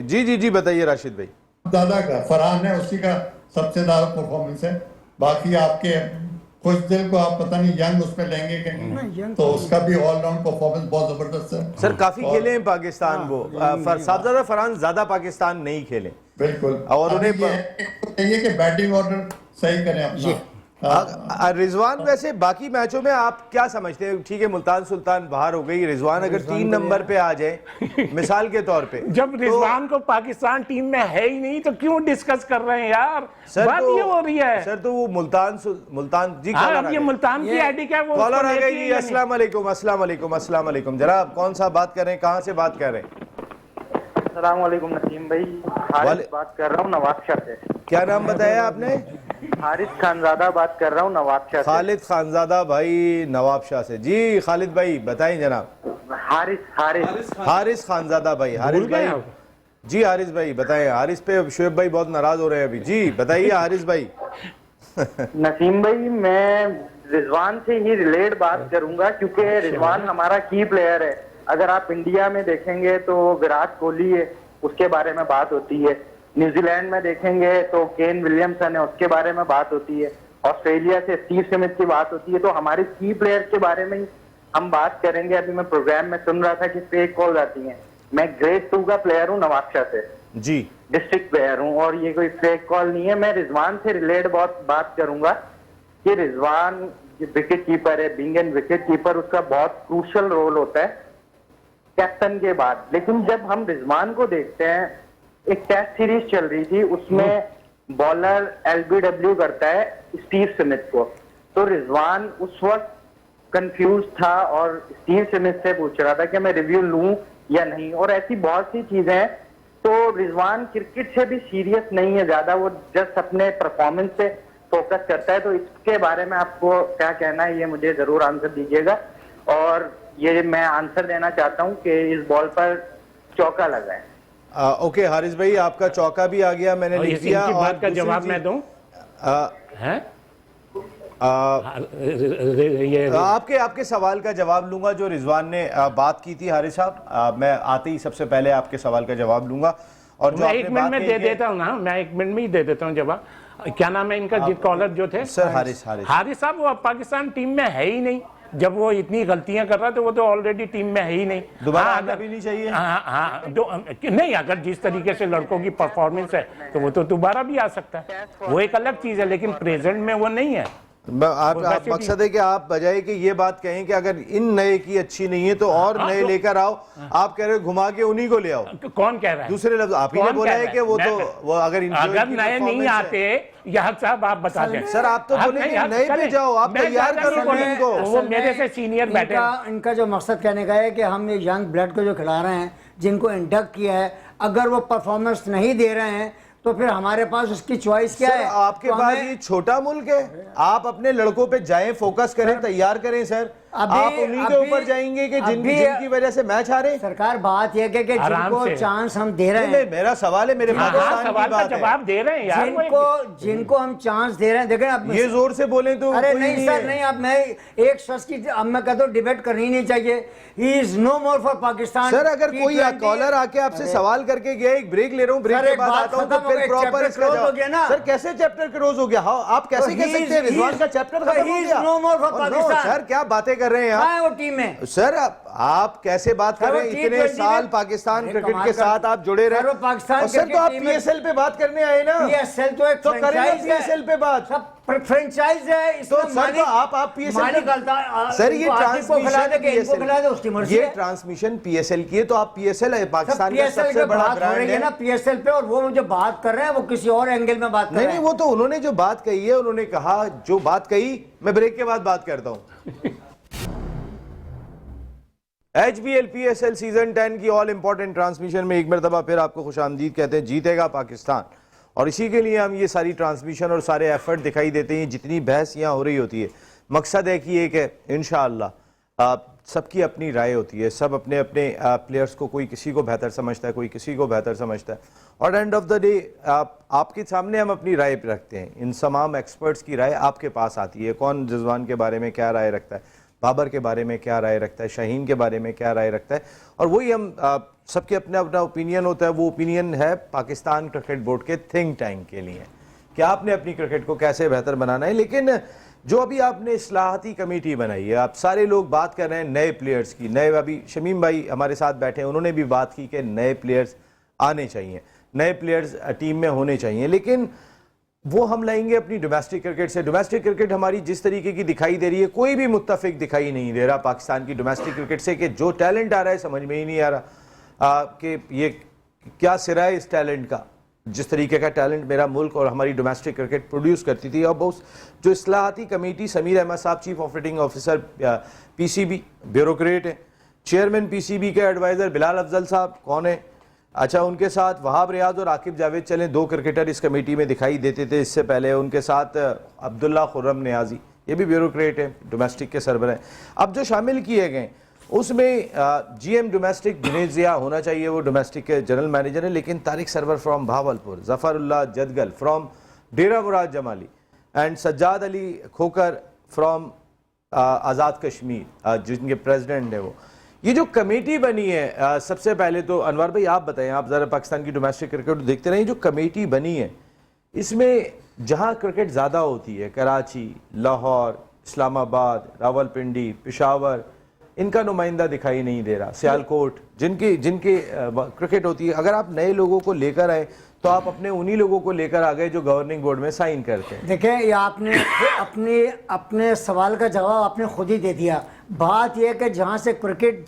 जी जी जी बताइए राशिद भाई। ज्यादा का फरहान है, उसी का सबसे ज्यादा परफॉर्मेंस है। बाकी आपके कुछ दिल को आप पता नहीं यंग उसमें लेंगे कि नहीं, तो उसका भी ऑलराउंड परफॉर्मेंस बहुत जबरदस्त है सर काफी खेले हैं पाकिस्तान, वो साहबजादा फरहान ज्यादा पाकिस्तान नहीं खेले बिल्कुल। और अभी उन्हें ये चाहिए कि बैटिंग ऑर्डर सही करें अपना। रिजवान वैसे बाकी मैचों में आप क्या समझते हैं? ठीक है, मुल्तान सुल्तान बाहर हो गई, रिजवान अगर 3 नंबर पे आ जाए मिसाल के तौर पे, जब रिजवान को पाकिस्तान टीम में है ही नहीं तो क्यों डिस्कस कर रहे हैं यार? सर बात तो ये हो रही है। सर तो वो मुल्तान जी हाँ, कॉलर अब आ ये गए। मुल्तान की आईडी क्या है वो कॉलर उसको आ लेती गए है जी। या अस्सलाम वालेकुम, अस्सलाम वालेकुम, अस्सलाम वालेकुम। जनाब कौन सा बात कर रहे हैं, कहाँ से बात कर रहे हैं? अस्सलाम वालेकुम नसीम भाई, हारिस बात कर रहा हूँ नवाबशाह से। क्या नाम बताया आपने? हारिस खानजादा बात कर रहा हूँ नवाबशाह से। खालिद खानजादा भाई नवाबशाह से। जी खालिद भाई बताएं जनाब। हारिस खानजादा भाई, हारिस भूल गए भाई आप? जी हारिस भाई बताएं। हारिस पे शुएब भाई बहुत नाराज हो रहे हैं अभी। जी बताइए हारिस भाई। नसीम भाई, मैं रिजवान से ही रिलेट बात करूंगा, क्योंकि रिजवान हमारा की प्लेयर है। अगर आप इंडिया में देखेंगे तो विराट कोहली है, उसके बारे में बात होती है। न्यूजीलैंड में देखेंगे तो केन विलियमसन है, उसके बारे में बात होती है। ऑस्ट्रेलिया से स्टीव स्मिथ की बात होती है। तो हमारे की प्लेयर के बारे में ही हम बात करेंगे। अभी मैं प्रोग्राम में सुन रहा था कि फेक कॉल आती हैं। मैं ग्रेड 2 का प्लेयर हूँ, नवाबशाह से जी, डिस्ट्रिक्ट प्लेयर हूँ, और ये कोई फेक कॉल नहीं है। मैं रिजवान से रिलेट बहुत बात करूंगा कि रिजवान विकेट कीपर है, बीइंग एन विकेट कीपर उसका बहुत क्रूशियल रोल होता है कैप्टन के बाद। लेकिन जब हम रिजवान को देखते हैं, एक टेस्ट सीरीज चल रही थी, उसमें बॉलर LBW करता है स्टीव स्मिथ को, तो रिजवान उस वक्त कंफ्यूज था और स्टीव स्मिथ से पूछ रहा था कि मैं रिव्यू लूं या नहीं। और ऐसी बहुत सी चीजें हैं। तो रिजवान क्रिकेट से भी सीरियस नहीं है ज्यादा, वो जस्ट अपने परफॉर्मेंस से फोकस करता है। तो इसके बारे में आपको क्या कहना है, ये मुझे जरूर आंसर दीजिएगा। और ये मैं आंसर देना चाहता हूँ कि इस बॉल पर चौका लगा है। ओके हारिस भाई, आपका चौका भी आ गया, मैंने लिख दिया। इनकी और बात का दूसरी जवाब चीज- मैं दूं हैं? ये आपके सवाल का जवाब लूंगा जो रिजवान ने बात की थी हारिस साहब। मैं आते ही सबसे पहले आपके सवाल का जवाब लूंगा। और जो मैं आपने 1 मिनट बात में कही दे कि- देता हूँ ना, मैं 1 मिनट में ही दे देता हूँ जवाब। क्या नाम है इनका, जित कॉलर जो थे? सर हारिस हारिस साहब, वो अब पाकिस्तान टीम में है ही नहीं। जब वो इतनी गलतियां कर रहा था, वो तो ऑलरेडी टीम में है ही नहीं। दोबारा हाँ, आना अगर- भी नहीं चाहिए। हाँ, नहीं, अगर जिस तरीके से लड़कों की परफॉर्मेंस है तो वो तो दोबारा भी आ सकता है, वो एक अलग चीज है। लेकिन प्रेजेंट में वो नहीं है। आप मकसद है कि आप बजाय कि ये बात कहें कि अगर इन नए की अच्छी नहीं है तो और नए लेकर आओ, आप कह रहे हो घुमा के उन्हीं को ले आओ। कौन कह रहा है? दूसरे लफ्ज आप ही ने कौन बोला कह है रहा कि वो मैं- तो वो अगर नए नहीं आते, यहाँ साहब आप बता दें। सर, आप तो बोले कि नए पे जाओ, आप मैं तैयार ज्यादा करो नहीं बोला। इनको। वो मेरे से सीनियर बैठे हैं। इनका जो मकसद कहने का है कि हम ये यंग ब्लड को जो खिला रहे हैं, जिनको इंडक्ट किया है, अगर वो परफॉर्मेंस नहीं दे रहे हैं तो फिर हमारे पास उसकी चॉइस क्या सर, है? आपके तो पास हमें- ये छोटा मुल्क है, आप अपने लड़कों पे जाएं, फोकस करें, तैयार करें सर। आप उन्हीं के ऊपर जाएंगे कि जिनकी वजह से मैच हारे। सरकार बात यह कि आराम जिनको से। चांस हम दे रहे नहीं, हैं, मेरा सवाल है, मेरे पाकिस्तान की सवाल का बात है। जवाब दे रहे हैं यार। जिनको हम चांस दे रहे हैं, देखें आप ये जोर से बोले तो अरे कोई नहीं सर, है। नहीं, आप मैं एक शख्स की अब मैं कहता हूँ डिबेट करनी नहीं चाहिए। He is no more for Pakistan. Sir, अगर कोई कॉलर आके आपसे सवाल करके गया, एक ब्रेक ले रहा हूँ, ब्रेक सर, के एक बाद बात आता हूँ, खत्म तो हो फिर गई, प्रॉपर चैप्टर इसका क्लोज हो गया जवाब। ना। सर, कैसे चैप्टर क्लोज हो गया? हाँ, आप कैसे तो कह he सकते हैं is- रिजवान का चैप्टर तो खत्म he हो is गया? no more for Oh, no, Pakistan. Sir, क्या बातें कर रहे हैं कहाँ है आप? वो टीम में? सर, आप कैसे बात कर सर, वो रहे हैं? इतने T20 साल में- पाकिस्तान अरे क्रिकेट कमाल के कर- साथ आप जुड़े रहे। सर, वो पाकिस्तान और सर, तो क्रिकेट आप टीम में- PSL पे बात करने आए ना? PSL तो एक तो करें ना franchise है। PSL पे बात। सब फ्रेंचाइज है, तो इसमें सर, तो मालिक आप PSL मालिक पे- गलता सर, ये इनको आसिफ को खिला दे कि इनको ट्रांसमिशन खिला दे, उसकी मर्जी ये है। ट्रांसमिशन PSL की है, तो आप PSL है, पाकिस्तान का PSL सबसे की बड़ा बात हो ब्रांड रही है ना है। PSL पे, और वो जो बात कर रहे हैं वो किसी और एंगल में बात कर नहीं रहे नहीं, हैं। वो तो उन्होंने जो बात कही है, उन्होंने कहा जो बात कही, मैं ब्रेक के बाद बात करता हूं। HBL PSL सीजन 10 की ऑल इंपॉर्टेंट ट्रांसमिशन में एक मरतबा फिर आपको खुशामदीद कहते हैं। जीतेगा पाकिस्तान, और इसी के लिए हम ये सारी ट्रांसमिशन और सारे एफर्ट दिखाई देते हैं। जितनी बहस यहाँ हो रही होती है, मकसद है कि एक है इंशाअल्लाह सबकी अपनी राय होती है, सब अपने अपने प्लेयर्स को, कोई किसी को बेहतर समझता है, कोई किसी को बेहतर समझता है, और एंड ऑफ द डे आपके सामने हम अपनी राय रखते हैं। इन तमाम एक्सपर्ट्स की राय आपके पास आती है। कौन रिजवान के बारे में क्या राय रखता है, बाबर के बारे में क्या राय रखता है, शाहीन के बारे में क्या राय रखता है, और वही हम सबके अपना अपना ओपिनियन होता है। वो ओपिनियन है पाकिस्तान क्रिकेट बोर्ड के थिंक टैंक के लिए कि आपने अपनी क्रिकेट को कैसे बेहतर बनाना है। लेकिन जो अभी आपने इस्लाहाती कमेटी बनाई है, आप सारे लोग बात कर रहे हैं नए प्लेयर्स की। नए, अभी शमीम भाई हमारे साथ बैठे हैं, उन्होंने भी बात की कि नए प्लेयर्स आने चाहिए, नए प्लेयर्स टीम में होने चाहिए। लेकिन वो हम लाएंगे अपनी डोमेस्टिक क्रिकेट से। डोमेस्टिक क्रिकेट हमारी जिस तरीके की दिखाई दे रही है, कोई भी मुत्तफिक दिखाई नहीं दे रहा पाकिस्तान की डोमेस्टिक क्रिकेट से, कि जो टैलेंट आ रहा है समझ में ही नहीं आ रहा कि ये क्या सिरा है इस टैलेंट का। जिस तरीके का टैलेंट मेरा मुल्क और हमारी डोमेस्टिक क्रिकेट प्रोड्यूस करती थी। अब उस जो इस्लाहाती कमेटी, समीर अहमद साहब chief operating officer PCB, bureaucrat है, चेयरमैन PCB के एडवाइज़र बिलाल अफजल साहब कौन है, अच्छा, उनके साथ वहाब रियाज और आकिब जावेद चलें, 2 क्रिकेटर इस कमेटी में दिखाई देते थे इससे पहले। उनके साथ अब्दुल्ला खुर्रम नियाजी, ये भी ब्यूरोक्रेट है, डोमेस्टिक के सरबराह। अब जो शामिल किए गए उसमें GM डोमेस्टिक दिनेश जिया होना चाहिए, वो डोमेस्टिक के जनरल मैनेजर है। लेकिन Tariq Sarwar from Bahawalpur, Zafarullah Jadgal from Dera Murad Jamali, and Sajjad Ali Khokhar from Azad Kashmir, जिनके प्रेसिडेंट है वो, ये जो कमेटी बनी है, सबसे पहले तो अनवर भाई आप बताएं, आप ज़रा पाकिस्तान की डोमेस्टिक क्रिकेट देखते रहे, जो कमेटी बनी है इसमें जहां क्रिकेट ज़्यादा होती है, कराची, लाहौर, इस्लामाबाद, रावलपिंडी, पेशावर, इनका नुमाइंदा दिखाई नहीं दे रहा, सियालकोट, जिनके क्रिकेट होती है। अगर आप नए लोगों को लेकर आए तो आप अपने उन्हीं लोगों को लेकर आ गए जो गवर्निंग बोर्ड में साइन करते हैं। देखिए, ये आपने अपने सवाल का जवाब आपने खुद ही दे दिया। बात यह है कि जहाँ से क्रिकेट,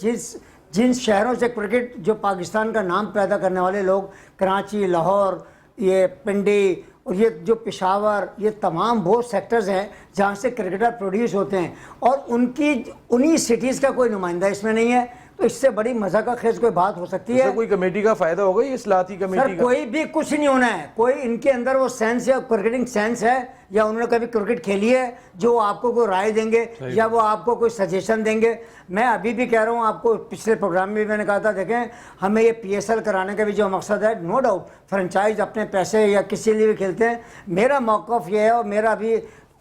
जिन शहरों से क्रिकेट, जो पाकिस्तान का नाम पैदा करने वाले लोग, कराची, लाहौर, ये पिंडी और ये जो पेशावर, ये तमाम बहुत सेक्टर्स हैं जहाँ से क्रिकेटर प्रोड्यूस होते हैं, और उन्हीं सिटीज़ का कोई नुमाइंदा इसमें नहीं है। तो इससे बड़ी मजा का खेज कोई बात हो सकती है? कोई कमेटी का फायदा होगा ये इस्लाती कमेटी सर, कोई भी कुछ नहीं होना है। कोई इनके अंदर वो सेंस या क्रिकेटिंग सेंस है, या उन्होंने कभी क्रिकेट खेली है जो आपको कोई राय देंगे या वो आपको कोई सजेशन देंगे। मैं अभी भी कह रहा हूँ आपको, पिछले प्रोग्राम में भी मैंने कहा था, देखें हमें ये PSL कराने का भी जो मकसद है, नो डाउट फ्रेंचाइज अपने पैसे या किसी लिए भी खेलते हैं। मेरा मौक़िफ़ ये है और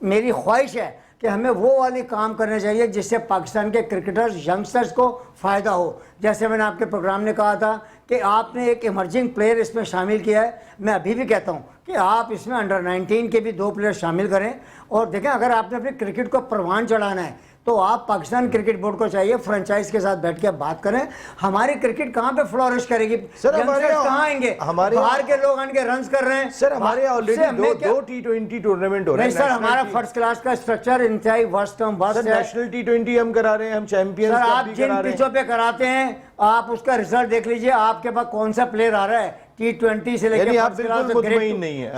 मेरी ख्वाहिश है कि हमें वो वाली काम करने चाहिए जिससे पाकिस्तान के क्रिकेटर्स, यंगस्टर्स को फ़ायदा हो। जैसे मैंने आपके प्रोग्राम में कहा था कि आपने एक इमर्जिंग प्लेयर इसमें शामिल किया है। मैं अभी भी कहता हूँ कि आप इसमें अंडर 19 के भी 2 प्लेयर शामिल करें। और देखें, अगर आपने अपने क्रिकेट को परवान चढ़ाना है तो आप पाकिस्तान क्रिकेट बोर्ड को चाहिए फ्रेंचाइज के साथ बैठ के बात करें। हमारी क्रिकेट कहाँ पे फ्लोरिश करेगी? सर, हमारे कहाँ आएंगे? बाहर के लोग आने के रन कर रहे हैं। सर, हमारे ऑलरेडी दो T20 टूर्नामेंट हो रहे हैं। सर, हमारा फर्स्ट क्लास का स्ट्रक्चर इंतहाई वर्स्ट है। नेशनल T20 हम करा रहे हैं, हम चैंपियंस सर, आप जिन पिचों पे कराते हैं, आप उसका रिजल्ट देख लीजिए, आपके पास कौन सा प्लेयर आ रहा है T20 से लेकर। आप बिल्कुल मुतमईन नहीं है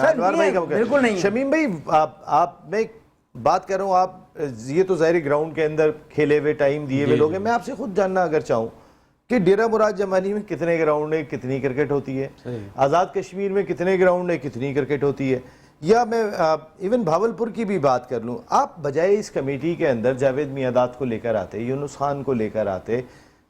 बिल्कुल नहीं। शमीम भाई, आप मैं बात कर रहा हूँ, आप ये तो ज़ाहिर ग्राउंड के अंदर खेले हुए, टाइम दिए हुए लोग हैं। मैं आपसे खुद जानना अगर चाहूँ कि डेरा मुराद जमानी में कितने ग्राउंड है, कितनी क्रिकेट होती है, आज़ाद कश्मीर में कितने ग्राउंड है, कितनी क्रिकेट होती है, या मैं इवन भावलपुर की भी बात कर लूँ, आप बजाय इस कमेटी के अंदर जावेद मियादाद को लेकर आते, यूनुस खान को लेकर आते,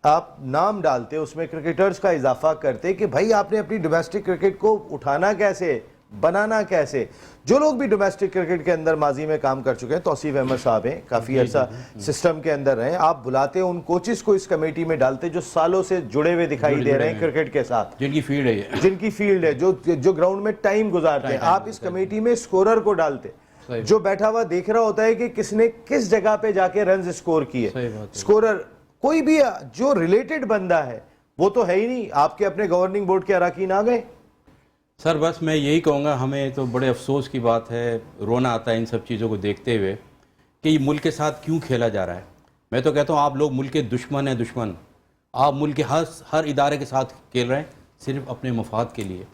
आप नाम डालते, उसमें क्रिकेटर्स का इजाफा करते कि भाई आपने अपनी डोमेस्टिक क्रिकेट को उठाना कैसे, बनाना कैसे। जो लोग भी डोमेस्टिक क्रिकेट के अंदर माजी में काम कर चुके हैं, तौसीफ अहमद साहब हैं, काफ़ी अर्सा सिस्टम के अंदर रहे, आप बुलाते उन कोचेस को इस कमेटी में डालते जो सालों से जुड़े हुए दिखाई दे रहे हैं क्रिकेट के साथ, जिनकी फील्ड है, जो ग्राउंड में टाइम गुजारते हैं। आप इस कमेटी में स्कोरर को डालते जो बैठा हुआ देख रहा होता है कि किसने किस जगह पे जाके रन स्कोर किए। स्कोरर कोई भी जो रिलेटेड बंदा है वो तो है ही नहीं। आपके अपने गवर्निंग बोर्ड के अरकान आ गए। सर, बस मैं यही कहूँगा, हमें तो बड़े अफसोस की बात है, रोना आता है इन सब चीज़ों को देखते हुए कि ये मुल्क के साथ क्यों खेला जा रहा है। मैं तो कहता हूँ आप लोग मुल्क के दुश्मन हैं, दुश्मन। आप मुल्क के हर इदारे के साथ खेल रहे हैं सिर्फ अपने मफाद के लिए।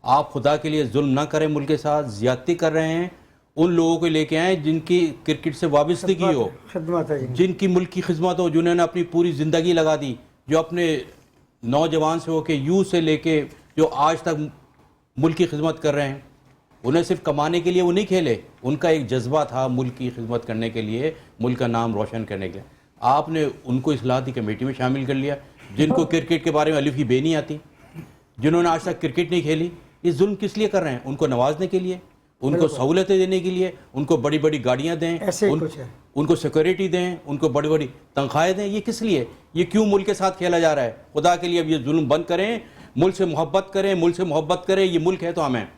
आप खुदा के लिए जुल्म ना करें, मुल्क के साथ ज़्यादती कर रहे हैं। उन लोगों को लेके आएँ जिनकी क्रिकेट से वाबस्तगी हो, जिनकी मुल्क की खिदमत हो, जिन्होंने अपनी पूरी ज़िंदगी लगा दी, जो अपने नौजवान से होकर यूथ से लेके जो आज तक मुल्क की खिदमत कर रहे हैं। उन्हें सिर्फ कमाने के लिए वो नहीं खेले, उनका एक जज्बा था मुल्क की खिदमत करने के लिए, मुल्क का नाम रोशन करने के लिए। आपने उनको इस्लाहती कमेटी में शामिल कर लिया, जिनको क्रिकेट के बारे में अलिफ की बे नहीं आती, जिन्होंने आज तक क्रिकेट नहीं खेली। ये जुल्म किस लिए कर रहे हैं? उनको नवाजने के लिए, उनको सहूलतें देने के लिए, उनको बड़ी बड़ी गाड़ियाँ दें, उनको सिक्योरिटी दें, उनको बड़ी बड़ी तनख्वाहें दें। ये किस लिए? ये क्यों मुल्क के साथ खेला जा रहा है? खुदा के लिए अब ये जुल्म बंद करें, मुल्क से मोहब्बत करें, मुल्क से मोहब्बत करें। ये मुल्क है तो हमें,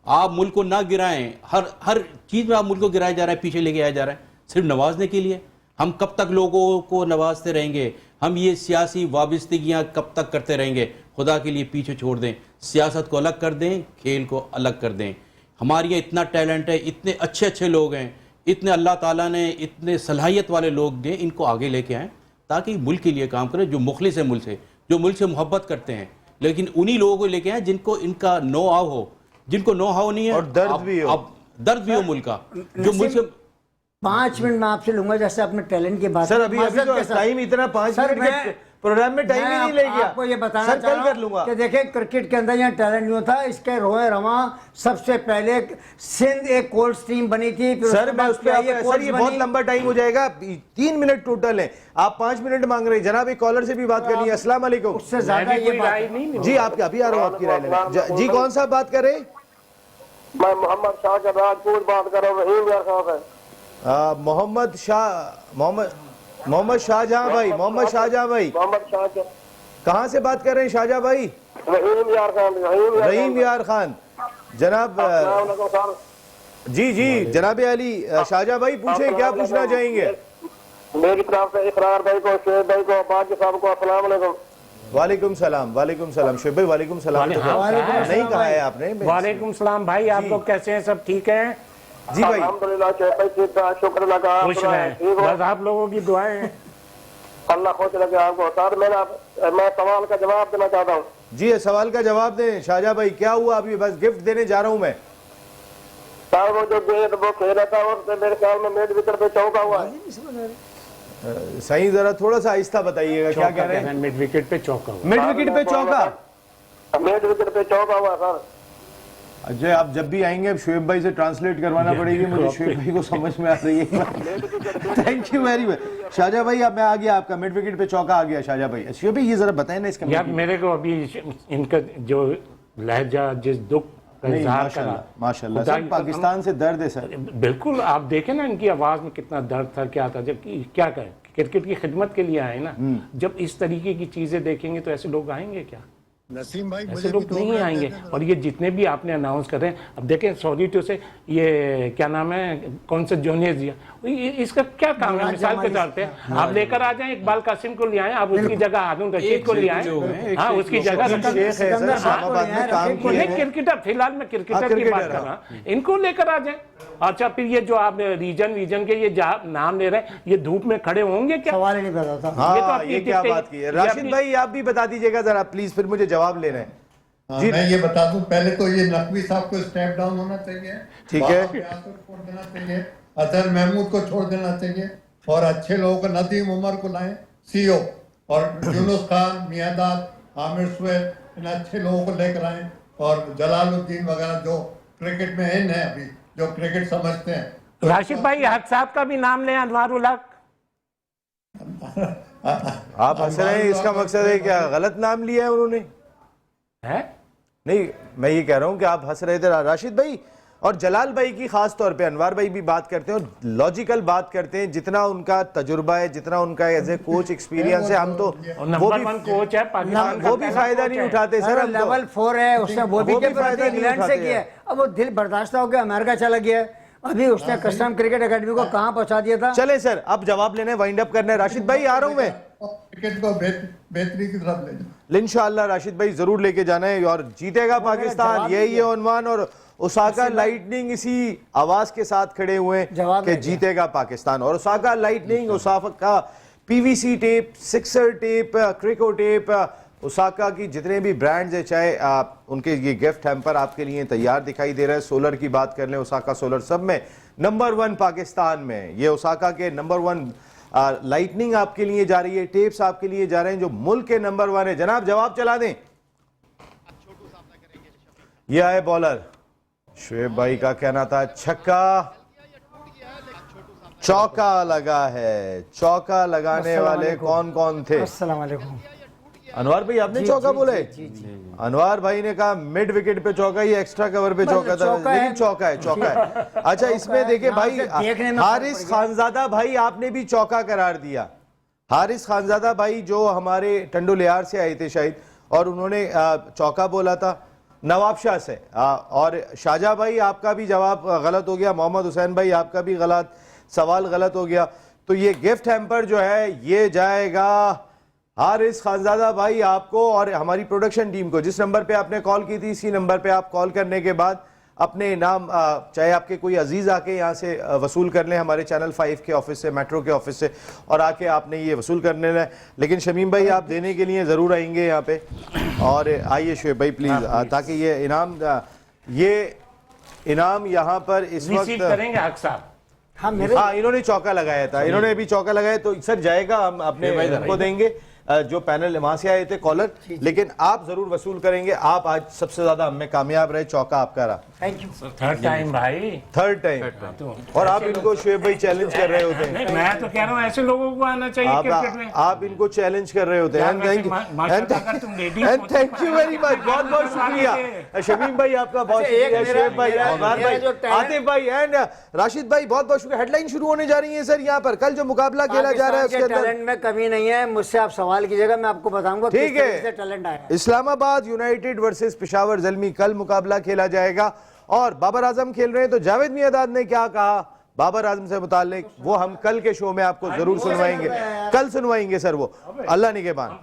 आप मुल्क को ना गिराएं। हर चीज़ में आप मुल्क को गिराया जा रहा है, पीछे लेके आया जा रहा है सिर्फ नवाजने के लिए। हम कब तक लोगों को नवाजते रहेंगे? हम ये सियासी वाबस्तगियाँ कब तक करते रहेंगे? खुदा के लिए पीछे छोड़ दें, सियासत को अलग कर दें, खेल को अलग कर दें। हमारे यहाँ इतना टैलेंट है, इतने अच्छे अच्छे लोग हैं, इतने अल्लाह ताला ने इतने सलाहियत वाले लोग दें, इनको आगे लेके आएँ ताकि मुल्क के लिए काम करें, जो मुखलिस है मुल्क से, जो मुल्क से मोहब्बत करते हैं। लेकिन उन्हीं लोगों को लेके आए जिनको इनका नो हाव हो, जिनको नो हाव नहीं है और दर्द भी हो मुल्क का, जो मुल्क से। 5 मिनट मैं आपसे लूंगा, जैसे आपने टैलेंट की बात। सर, अभी तो टाइम इतना 5 मिनट के प्रोग्राम में टाइम ही नहीं ले गया। आपको ये बताना चाह रहा हूं कि देखिए क्रिकेट के अंदर यहाँ टैलेंट नहीं होता। इसके रोए रवा सबसे पहले सिंध एक कोल्ड स्ट्रीम बनी थी। सर, मैं उस पर ये बहुत लंबा टाइम हो जाएगा, 3 मिनट टोटल है, आप 5 मिनट मांग रहे हैं। जनाब, एक कॉलर से भी बात करनी है। अस्सलाम वालेकुम। उससे ज्यादा ये बात नहीं जी, आप अभी आ रहा हूँ आपकी राय लेने। जी, कौन सा बात कर रहे हैं? मैं मोहम्मद शाह राजपूत बात कर रहा हूँ। रहीम यार साहब है। मोहम्मद शाहजहां भाई, मोहम्मद शाहजहां भाई, मोहम्मद शाह के कहाँ से बात कर रहे हैं शाहजहां भाई? रहीम यार खान, रहीम यार खान। जनाब सर, जी जी, जनाब अली शाहजहां भाई पूछे, क्या पूछना चाहेंगे? मेरी तरफ से इकरार भाई को, शेख भाई को, बाकी साहब को अस्सलाम वालेकुम। वालेकुम सलाम, वालेकुम सलाम। शुभ भाई वालेकुम सलाम। तो नहीं कहा है आपने। वालेकुम सलाम भाई, आप लोग कैसे हैं? सब ठीक हैं? जी भाई अल्हम्दुलिल्लाह शेख भाई ठीक है, शुक्र लगा, खुश रहें, बस आप लोगों की दुआएं हैं। अल्लाह खुश रखे आपको। सर मैं सवाल का जवाब देना चाहता हूँ। जी, सवाल का जवाब दें शाहजहां भाई। क्या हुआ? अभी बस गिफ्ट देने जा रहा हूँ मैं। सर वो जो गेंद वो खेला था और मेरे ख्याल में मिड विकेट पे चौका हुआ है। सही, जरा थोड़ा सा आहिस्ता बताइएगा, क्या कह रहे हैं? मिड विकेट पे चौका हुआ। मिड विकेट पे चौका? मिड विकेट पे चौका हुआ सर। अजय, आप जब भी आएंगे अब शुएब भाई से ट्रांसलेट करवाना पड़ेगी मुझे, शुएब भाई को समझ में आ रही है। Thank you very much Shahjahan भाई। अब मैं आ गया, आपका मिड विकेट पे चौका आ गया शाहजहां भाई। शुएब भाई ये जरा बताएं ना इसका। यार मेरे को अभी इनका जो लहजा, जिस दुख का इजहार करा, माशाल्लाह सर, पाकिस्तान से दर्द है सर। बिल्कुल, आप देखें ना इनकी आवाज में कितना दर्द था, क्या था। जब क्या कहें, क्रिकेट की खिदमत के लिए आए ना। जब इस तरीके की चीजें देखेंगे तो ऐसे लोग आएंगे क्या? नसीम भाई ऐसे लोग नहीं आएंगे। और ये जितने भी आपने अनाउंस कर रहे हैं, अब देखें सॉरी टू से, ये क्या नाम है, कौन सा जोनियस दिया, इसका क्या काम है? मिसाल के तौर पे आप लेकर आ जाएं, इकबाल कासिम को ले आए, आप उसकी जगह हारून रशीद को ले आए। हाँ, उसकी जगह क्रिकेटर, फिलहाल मैं क्रिकेटर की बात कर रहा हूँ, इनको लेकर आ जाए। अच्छा, फिर ये जो आप रीजन के ये नाम ले रहे हैं, ये धूप में खड़े होंगे क्या? सवाल ही नहीं पता था। हाँ, ये क्या बात की है? राशिद भाई आप भी बता दीजिएगा जरा प्लीज, फिर मुझे जवाब लेना है। जी, मैं ये बता दूं, पहले तो ये नकवी साहब को स्टेप डाउन होना चाहिए, ठीक है, छोड़ देना चाहिए, अजहर महमूद को छोड़ देना चाहिए, और अच्छे लोगों को, नदीम उमर को लाएं सीईओ, और यूनुस खान, मियादाद, आमिर सुहेल, इन अच्छे लोगों को लेकर आए, और जलालुद्दीन वगैरह जो क्रिकेट में इन है अभी, जो क्रिकेट समझते हैं। राशिद भाई हक साहब का भी नाम लें, अनवारुल हक। आप हंस रहे हैं, इसका मकसद है क्या गलत नाम लिया है उन्होंने? है नहीं, मैं ये कह रहा हूं कि आप हंस रहे थे राशिद भाई। और जलाल भाई की खास तौर पे अनवार भाई भी बात करते हैं और लॉजिकल बात करते हैं, जितना उनका तजुर्बा है, जितना उनका एज ए कोच एक्सपीरियंस है, हम तो नंबर 1 कोच है पाकिस्तान का, वो भी फायदा नहीं उठाते सर। हम लेवल 4 है, उसने वो भी इंग्लैंड से किया है। अब वो दिल बर्दाश्त हो गया, अमेरिका चला गया है। अभी उसने कस्टम क्रिकेट एकेडमी को कहां पहुंचा दिया था। चले सर, अब जवाब लेने, वाइंड अप करना है। राशिद भाई आ रहा हूं मैं, क्रिकेट को बेहतरी की तरफ ले जाओ इंशाअल्लाह राशिद भाई जरूर लेके जाना है, और जीतेगा पाकिस्तान, यही है उन्वान। और ओसाका लाइटनिंग इसी आवाज के साथ खड़े हुए हैं कि जीतेगा पाकिस्तान। और Osaka lightning, Osaka PVC tape, sixer tape, crico tape, Osaka की जितने भी ब्रांड्स है, चाहे उनके ये गिफ्ट हैम्पर आपके लिए तैयार दिखाई दे रहा है। सोलर की बात कर लें, ओसाका सोलर सब में नंबर 1 पाकिस्तान में। ये ओसाका के नंबर 1 लाइटनिंग आपके लिए जा रही है, टेप्स आपके लिए जा रहे हैं जो मुल्क के नंबर 1 है। जनाब जवाब चला दें। ये आए बॉलर, शुएब भाई का कहना था छक्का, चौका लगा है। चौका लगाने वाले कौन कौन थे? अस्सलाम वालेकुम। अनवार भाई आपने चौका बोले? अनवार भाई ने कहा मिड विकेट पे चौका, ये एक्स्ट्रा कवर पे चौका था, लेकिन चौका है, चौका है। अच्छा, इसमें देखे भाई, हारिस खानजादा भाई आपने भी चौका करार दिया। हारिस खानजादा भाई जो हमारे टंडोलियार से आए थे शायद, और उन्होंने चौका बोला था नवाब शाह से। और शाहजहां भाई आपका भी जवाब गलत हो गया, मोहम्मद हुसैन भाई आपका भी सवाल गलत हो गया। तो ये गिफ्ट हैम्पर जो है ये जाएगा हारिस खानजादा भाई आपको और हमारी प्रोडक्शन टीम को। जिस नंबर पे आपने कॉल की थी, इसी नंबर पे आप कॉल करने के बाद अपने इनाम, चाहे आपके कोई अजीज आके यहाँ से वसूल कर लें, हमारे चैनल 5 के ऑफिस से, मेट्रो के ऑफिस से, और आके आपने ये वसूल करने लें। लेकिन शमीम भाई आप देने के लिए ज़रूर आएंगे यहाँ पे। और आइए शुएब भाई प्लीज़, ताकि ये इनाम यहाँ पर इस वक्त करेंगे हक साहब। हाँ, इन्होंने चौका लगाया था, इन्होंने भी चौका लगाया, तो सर जाएगा, हम अपने को देंगे जो पैनल वहां से आए थे कॉलर, लेकिन आप जरूर वसूल करेंगे। आप आज सबसे ज्यादा हमें कामयाब रहे, चौका आपका रहा। Thank you. थर्ड टाइम भाई। Third time. और आप इनको शोएब भाई चैलेंज कर रहे होते हैं। नहीं, मैं तो कह रहा हूँ ऐसे लोगों को आना चाहिए क्रिकेट में। आप इनको चैलेंज कर रहे होते हैं। थैंक यू वेरी मच, बहुत बहुत शुक्रिया शमीम भाई, आपका बहुत शुक्रिया। शोएब भाई, अनवर भाई, आतिफ भाई एंड राशिद भाई, बहुत बहुत शुक्रिया। हेडलाइन शुरू होने जा रही है सर यहाँ पर। कल जो मुकाबला खेला जा रहा है उसके अंदर टैलेंट में कमी नहीं है, मुझसे आप सवाल कीजिएगा, मैं आपको बताऊंगा ठीक है। टैलेंट आया। इस्लामाबाद यूनाइटेड वर्सेस पेशावर ज़ल्मी कल मुकाबला खेला जाएगा और बाबर आजम खेल रहे हैं। तो जावेद मियादाद ने क्या कहा बाबर आजम से मुताल्लिक वो हम कल के शो में आपको जरूर सुनवाएंगे। कल सुनवाएंगे सर वो, अल्लाह निगहबान।